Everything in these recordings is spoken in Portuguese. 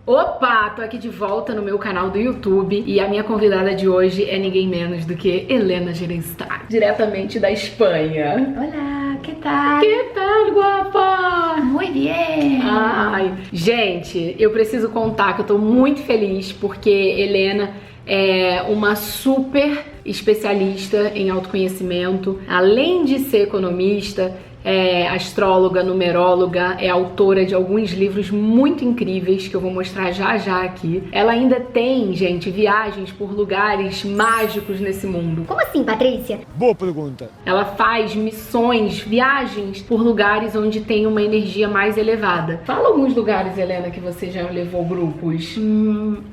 Opa, tô aqui de volta no meu canal do YouTube e a minha convidada de hoje é ninguém menos do que Helena Gerenstad, diretamente da Espanha. Olá, que tal? Que tal, guapa? Muy bien. Ai, gente, eu preciso contar que eu tô muito feliz porque Helena é uma super especialista em autoconhecimento, além de ser economista, é astróloga, numeróloga, é autora de alguns livros muito incríveis que eu vou mostrar já já aqui. Ela ainda tem, gente, viagens por lugares mágicos nesse mundo. Como assim, Patrícia? Boa pergunta. Ela faz missões, viagens por lugares onde tem uma energia mais elevada. Fala alguns lugares, Helena, que você já levou grupos.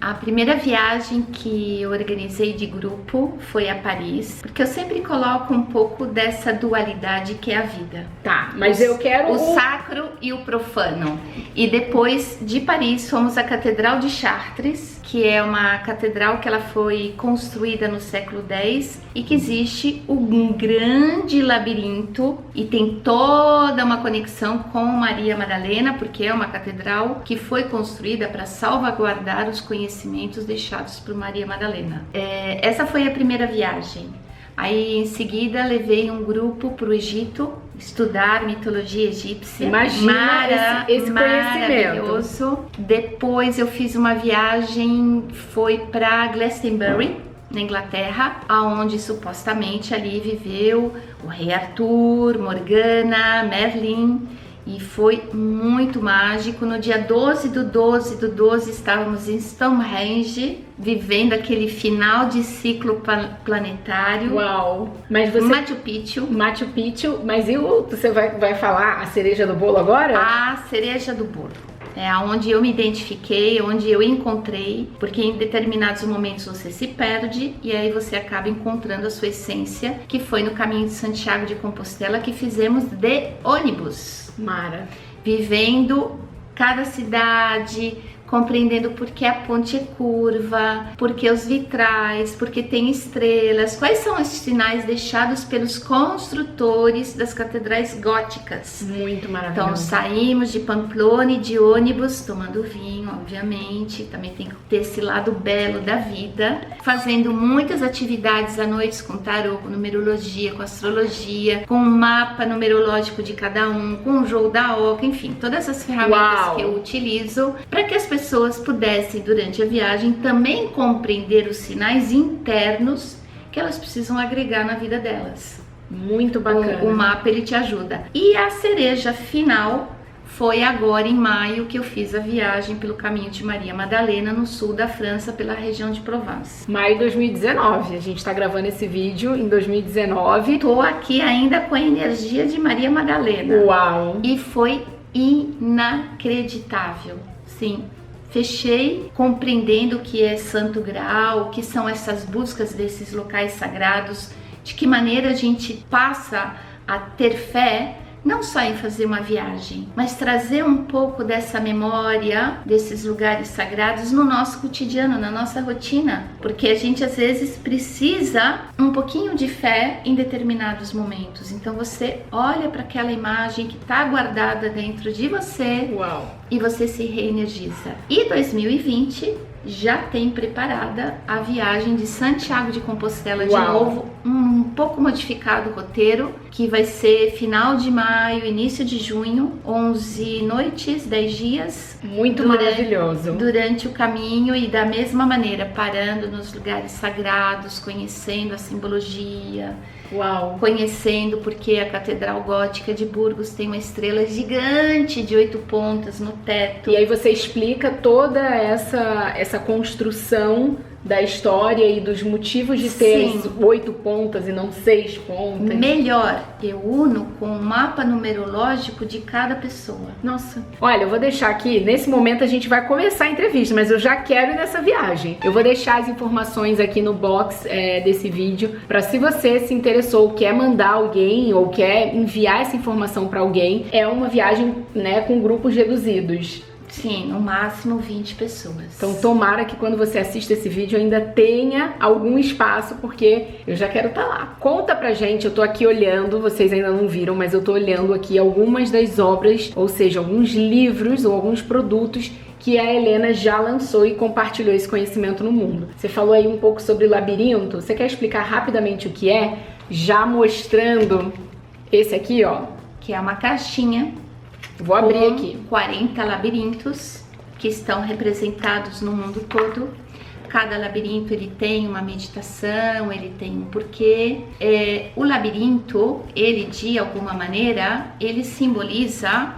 A primeira viagem que eu organizei de grupo foi a Paris, porque eu sempre coloco um pouco dessa dualidade que é a vida. Tá, mas eu quero o sacro e o profano. E depois de Paris fomos à Catedral de Chartres, que é uma catedral que ela foi construída no século X e que existe um grande labirinto e tem toda uma conexão com Maria Madalena, porque é uma catedral que foi construída para salvaguardar os conhecimentos deixados por Maria Madalena. Essa foi a primeira viagem. Aí em seguida levei um grupo para o Egito estudar mitologia egípcia. Imagina esse maravilhoso. Depois eu fiz uma viagem, foi para Glastonbury, na Inglaterra, aonde supostamente ali viveu o rei Arthur, Morgana, Merlin. E foi muito mágico. No dia 12 do 12 estávamos em Stonehenge, vivendo aquele final de ciclo planetário. Uau! Mas você... Machu Picchu, mas você vai falar a cereja do bolo agora? A cereja do bolo. É onde eu me identifiquei, onde eu encontrei, porque em determinados momentos você se perde e aí você acaba encontrando a sua essência, que foi no caminho de Santiago de Compostela que fizemos de ônibus. Mara. Vivendo cada cidade, compreendendo por que a ponte é curva, por que os vitrais, por que tem estrelas, quais são os sinais deixados pelos construtores das catedrais góticas. Muito maravilhoso. Então saímos de Pamplona de ônibus, tomando vinho, obviamente, também tem que ter esse lado belo da vida, fazendo muitas atividades à noite com tarô, com numerologia, com astrologia, com um mapa numerológico de cada um, com o jogo da oca, enfim, todas essas ferramentas que eu utilizo para que as pessoas pudessem, durante a viagem, também compreender os sinais internos que elas precisam agregar na vida delas. Muito bacana. O mapa, ele te ajuda. E a cereja final foi agora em maio que eu fiz a viagem pelo caminho de Maria Madalena, no sul da França, pela região de Provence. Maio de 2019, a gente tá gravando esse vídeo em 2019. Tô aqui ainda com a energia de Maria Madalena. Uau! E foi inacreditável, sim. Fechei compreendendo o que é Santo Graal, o que são essas buscas desses locais sagrados, de que maneira a gente passa a ter fé, não só em fazer uma viagem, mas trazer um pouco dessa memória, desses lugares sagrados no nosso cotidiano, na nossa rotina, porque a gente às vezes precisa um pouquinho de fé em determinados momentos. Então você olha para aquela imagem que está guardada dentro de você. Uau. E você se reenergiza. E 2020 já tem preparada a viagem de Santiago de Compostela. Uau. De novo, um pouco modificado o roteiro, que vai ser final de maio, início de junho, 11 noites, 10 dias. Muito maravilhoso. Durante o caminho e da mesma maneira, parando nos lugares sagrados, conhecendo a simbologia. Uau. Conhecendo porque a Catedral Gótica de Burgos tem uma estrela gigante de 8 pontas no teto. E aí você explica toda essa construção da história e dos motivos de ter as 8 pontas e não 6 pontas. Melhor, eu uno com o mapa numerológico de cada pessoa. Nossa. Olha, eu vou deixar aqui, nesse momento a gente vai começar a entrevista, mas eu já quero ir nessa viagem. Eu vou deixar as informações aqui no box desse vídeo, para se você se interessou, quer mandar alguém ou quer enviar essa informação para alguém, é uma viagem, né, com grupos reduzidos. Sim, no máximo 20 pessoas. Então tomara que quando você assista esse vídeo ainda tenha algum espaço, porque eu já quero estar lá. Conta pra gente, eu tô aqui olhando, vocês ainda não viram, mas eu tô olhando aqui algumas das obras, ou seja, alguns livros ou alguns produtos que a Helena já lançou e compartilhou esse conhecimento no mundo. Você falou aí um pouco sobre o labirinto, você quer explicar rapidamente o que é? Já mostrando esse aqui, ó. Que é uma caixinha. Vou abrir aqui. 40 labirintos que estão representados no mundo todo. Cada labirinto ele tem uma meditação, ele tem um porquê. O labirinto, ele de alguma maneira, ele simboliza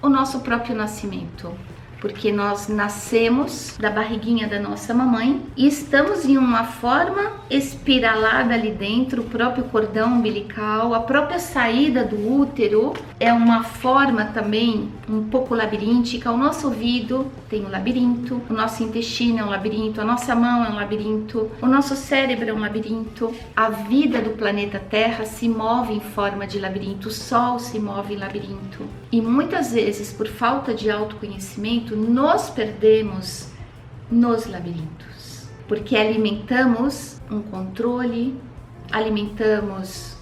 o nosso próprio nascimento. Porque nós nascemos da barriguinha da nossa mamãe e estamos em uma forma espiralada ali dentro, o próprio cordão umbilical, a própria saída do útero é uma forma também um pouco labiríntica. O nosso ouvido tem um labirinto, o nosso intestino é um labirinto, a nossa mão é um labirinto, o nosso cérebro é um labirinto. A vida do planeta Terra se move em forma de labirinto, o Sol se move em labirinto. E muitas vezes, por falta de autoconhecimento, nos perdemos nos labirintos, porque alimentamos um controle, alimentamos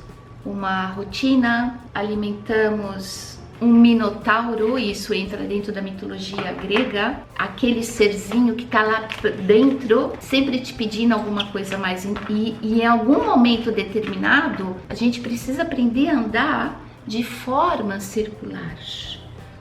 uma rotina, alimentamos um minotauro, isso entra dentro da mitologia grega, aquele serzinho que tá lá dentro, sempre te pedindo alguma coisa mais, e em algum momento determinado, a gente precisa aprender a andar de forma circular,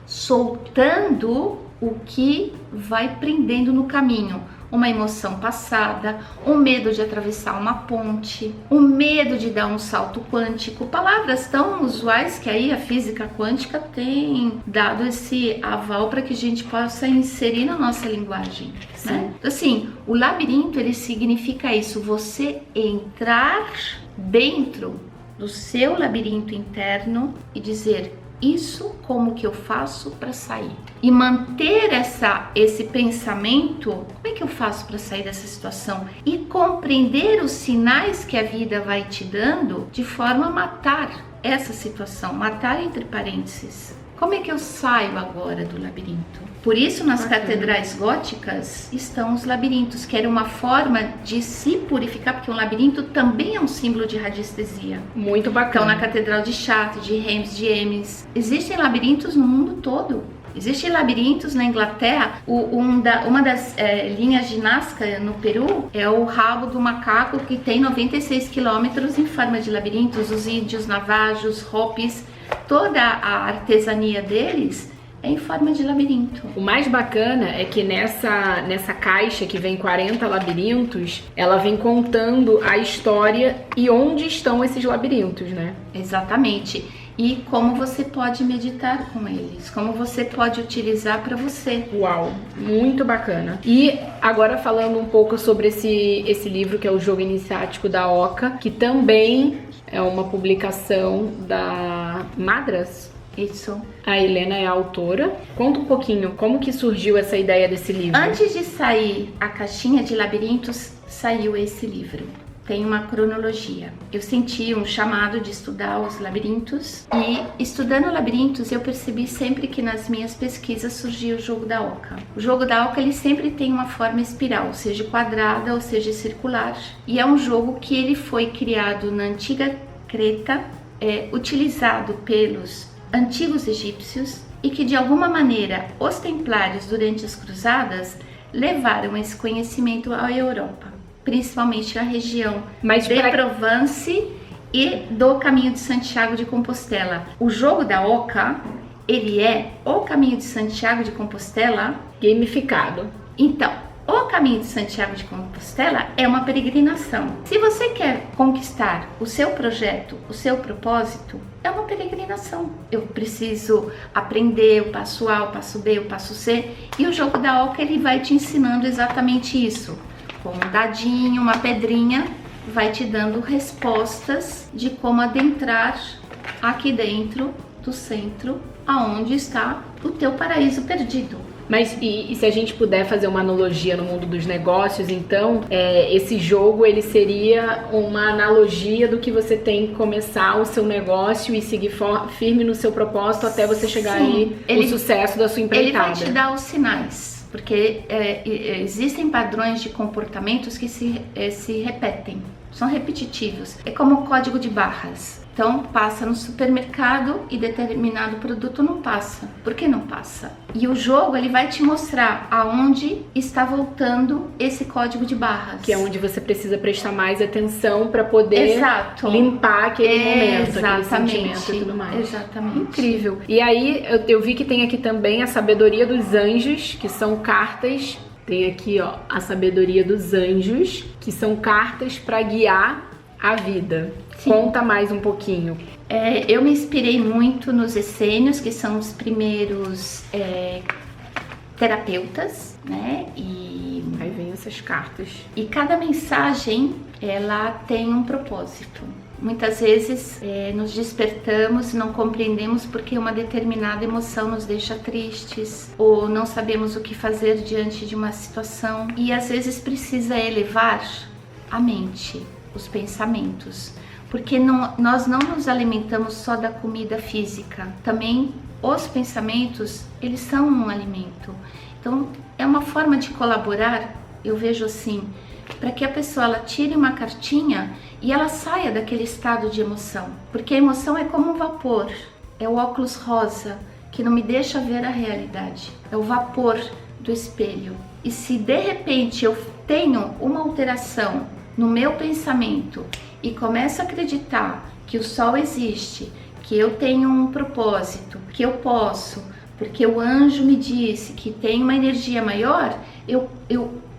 soltando o que vai prendendo no caminho. Uma emoção passada, um medo de atravessar uma ponte, um medo de dar um salto quântico, palavras tão usuais que aí a física quântica tem dado esse aval para que a gente possa inserir na nossa linguagem, né? Então, assim, o labirinto ele significa isso, você entrar dentro do seu labirinto interno e dizer: isso como que eu faço para sair? E manter esse pensamento, como é que eu faço para sair dessa situação? E compreender os sinais que a vida vai te dando de forma a matar essa situação, matar entre parênteses. Como é que eu saio agora do labirinto? Por isso, nas catedrais góticas estão os labirintos, que era uma forma de se purificar, porque um labirinto também é um símbolo de radiestesia. Muito bacana. Então, na Catedral de Chartres, de Reims, de Ems, existem labirintos no mundo todo. Existem labirintos na Inglaterra. Uma das linhas de Nazca no Peru é o rabo do macaco, que tem 96 quilômetros em forma de labirintos. Os índios, navajos, hopis, toda a artesania deles é em forma de labirinto. O mais bacana é que nessa caixa que vem 40 labirintos, ela vem contando a história e onde estão esses labirintos, né? Exatamente. E como você pode meditar com eles, como você pode utilizar para você. Uau, muito bacana. E agora falando um pouco sobre esse livro, que é o Jogo Iniciático da Oca, que também é uma publicação da Madras. Isso. A Helena é a autora. Conta um pouquinho como que surgiu essa ideia desse livro. Antes de sair a caixinha de labirintos, saiu esse livro. Tem uma cronologia. Eu senti um chamado de estudar os labirintos e estudando labirintos eu percebi sempre que nas minhas pesquisas surgia o jogo da Oca. O jogo da Oca ele sempre tem uma forma espiral, seja quadrada ou seja circular. E é um jogo que ele foi criado na antiga Creta, utilizado pelos antigos egípcios e que de alguma maneira os templários durante as cruzadas levaram esse conhecimento à Europa, principalmente na região de Provence e do Caminho de Santiago de Compostela. O jogo da Oca, ele é o Caminho de Santiago de Compostela gamificado. Então, o Caminho de Santiago de Compostela é uma peregrinação. Se você quer conquistar o seu projeto, o seu propósito, é uma peregrinação. Eu preciso aprender o passo A, o passo B, o passo C, e o jogo da Oca ele vai te ensinando exatamente isso. Com um dadinho, uma pedrinha, vai te dando respostas de como adentrar aqui dentro do centro, aonde está o teu paraíso perdido. Mas e se a gente puder fazer uma analogia no mundo dos negócios, então esse jogo ele seria uma analogia do que você tem que começar o seu negócio e seguir firme no seu propósito até você chegar aí no sucesso da sua empreitada. Ele vai te dar os sinais, porque existem padrões de comportamentos que se repetem, são repetitivos. É como o código de barras. Então passa no supermercado e determinado produto não passa. Por que não passa? E o jogo ele vai te mostrar aonde está voltando esse código de barras. Que é onde você precisa prestar mais atenção para poder limpar aquele momento, aquele sentimento e tudo mais. Exatamente. Incrível. E aí eu vi que tem aqui também a sabedoria dos anjos, que são cartas. Tem aqui, ó, a sabedoria dos anjos, que são cartas para guiar a vida. Sim. Conta mais um pouquinho. Eu me inspirei muito nos essênios, que são os primeiros terapeutas, né? E aí vem essas cartas. E cada mensagem, ela tem um propósito. Muitas vezes nos despertamos e não compreendemos porque uma determinada emoção nos deixa tristes ou não sabemos o que fazer diante de uma situação. E às vezes precisa elevar a mente, os pensamentos. Porque nós não nos alimentamos só da comida física. Também os pensamentos, eles são um alimento. Então é uma forma de colaborar, eu vejo assim, para que a pessoa ela tire uma cartinha e ela saia daquele estado de emoção. Porque a emoção é como um vapor, é o óculos rosa que não me deixa ver a realidade, é o vapor do espelho. E se de repente eu tenho uma alteração no meu pensamento e começo a acreditar que o sol existe, que eu tenho um propósito, que eu posso, porque o anjo me disse que tem uma energia maior, eu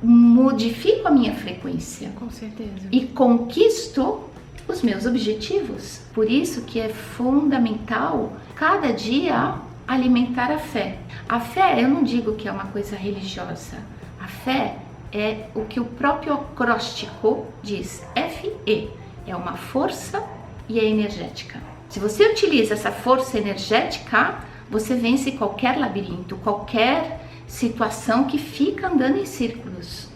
modifico a minha frequência. Com certeza. E conquisto os meus objetivos. Por isso que é fundamental, cada dia, alimentar a fé. A fé, eu não digo que é uma coisa religiosa. A fé é o que o próprio acróstico diz. FE. É uma força e é energética. Se você utiliza essa força energética, você vence qualquer labirinto, qualquer situação que fica andando em círculos.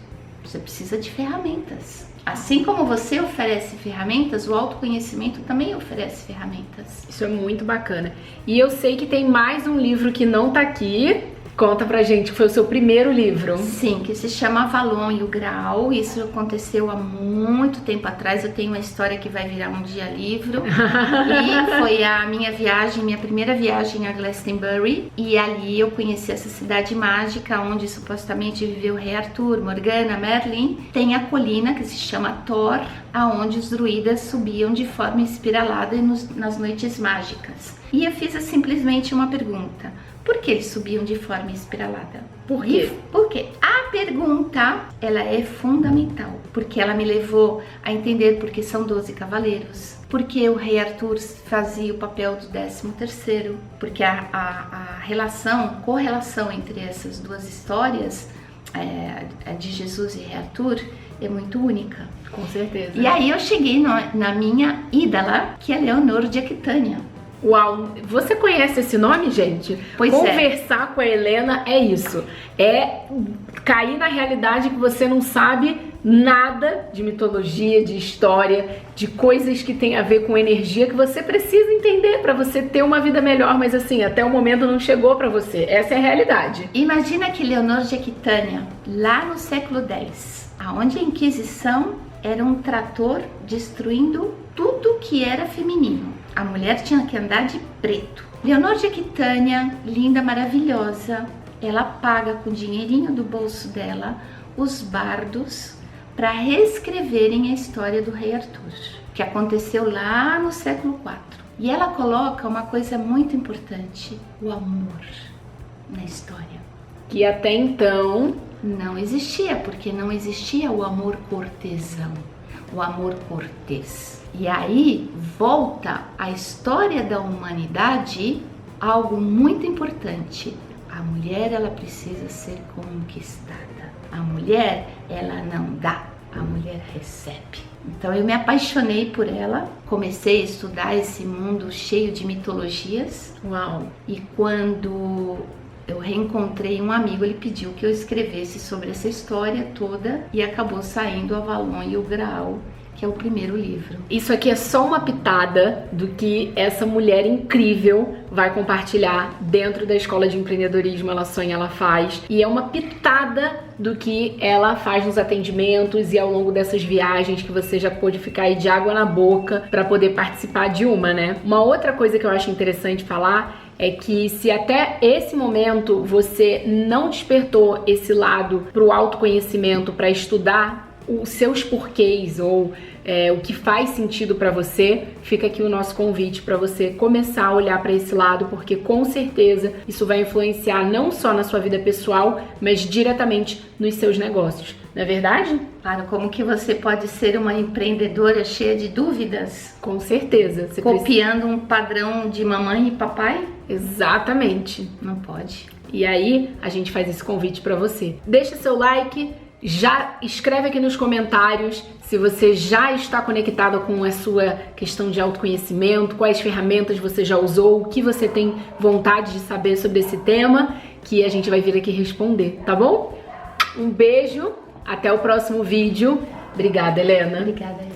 Você precisa de ferramentas. Assim como você oferece ferramentas, o autoconhecimento também oferece ferramentas. Isso é muito bacana. E eu sei que tem mais um livro que não tá aqui. Conta pra gente, que foi o seu primeiro livro. Sim, que se chama Avalon e o Graal. Isso aconteceu há muito tempo atrás. Eu tenho uma história que vai virar um dia livro. E foi a minha primeira viagem a Glastonbury. E ali eu conheci essa cidade mágica, onde supostamente viveu o rei Arthur, Morgana, Merlin. Tem a colina que se chama Thor, aonde os druidas subiam de forma espiralada nas noites mágicas. E eu fiz simplesmente uma pergunta. Por que eles subiam de forma espiralada? Por quê? Porque a pergunta, ela é fundamental. Porque ela me levou a entender porque são 12 cavaleiros. Porque o rei Arthur fazia o papel do 13º. Porque a correlação entre essas duas histórias, a de Jesus e rei Arthur, é muito única. Com certeza. E aí eu cheguei na minha ídola, que é Leonor de Aquitânia. Uau, você conhece esse nome, gente? Pois Conversar com a Helena é isso. É cair na realidade que você não sabe nada de mitologia, de história, de coisas que tem a ver com energia que você precisa entender para você ter uma vida melhor, mas assim, até o momento não chegou para você. Essa é a realidade. Imagina que Leonor de Aquitânia, lá no século X, aonde a Inquisição era um trator destruindo tudo que era feminino. A mulher tinha que andar de preto. Leonor de Aquitânia, linda, maravilhosa, ela paga com o dinheirinho do bolso dela os bardos para reescreverem a história do rei Arthur, que aconteceu lá no século IV. E ela coloca uma coisa muito importante, o amor na história. Que até então não existia, porque não existia o amor cortesão, o amor cortês. E aí volta a história da humanidade, algo muito importante. A mulher, ela precisa ser conquistada. A mulher, ela não dá, a mulher recebe. Então eu me apaixonei por ela, comecei a estudar esse mundo cheio de mitologias. Uau! E quando eu reencontrei um amigo, ele pediu que eu escrevesse sobre essa história toda e acabou saindo Avalon e o Graal, que é o primeiro livro. Isso aqui é só uma pitada do que essa mulher incrível vai compartilhar dentro da Escola de Empreendedorismo Ela Sonha, Ela Faz. E é uma pitada do que ela faz nos atendimentos e ao longo dessas viagens que você já pôde ficar aí de água na boca para poder participar de uma, né? Uma outra coisa que eu acho interessante falar é que se até esse momento você não despertou esse lado para o autoconhecimento, para estudar os seus porquês ou o que faz sentido para você, fica aqui o nosso convite para você começar a olhar para esse lado, porque com certeza isso vai influenciar não só na sua vida pessoal, mas diretamente nos seus negócios. Não é verdade? Claro, como que você pode ser uma empreendedora cheia de dúvidas? Com certeza. Você copiando um padrão de mamãe e papai? Exatamente. Não pode. E aí, a gente faz esse convite para você. Deixa seu like, já escreve aqui nos comentários se você já está conectado com a sua questão de autoconhecimento, quais ferramentas você já usou, o que você tem vontade de saber sobre esse tema, que a gente vai vir aqui responder, tá bom? Um beijo, até o próximo vídeo. Obrigada, Helena. Obrigada.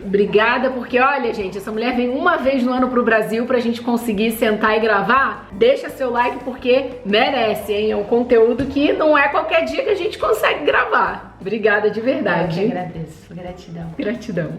Obrigada, porque olha, gente, essa mulher vem uma vez no ano pro Brasil pra gente conseguir sentar e gravar. Deixa seu like porque merece, hein? É um conteúdo que não é qualquer dia que a gente consegue gravar. Obrigada de verdade. Eu que agradeço. Gratidão. Gratidão.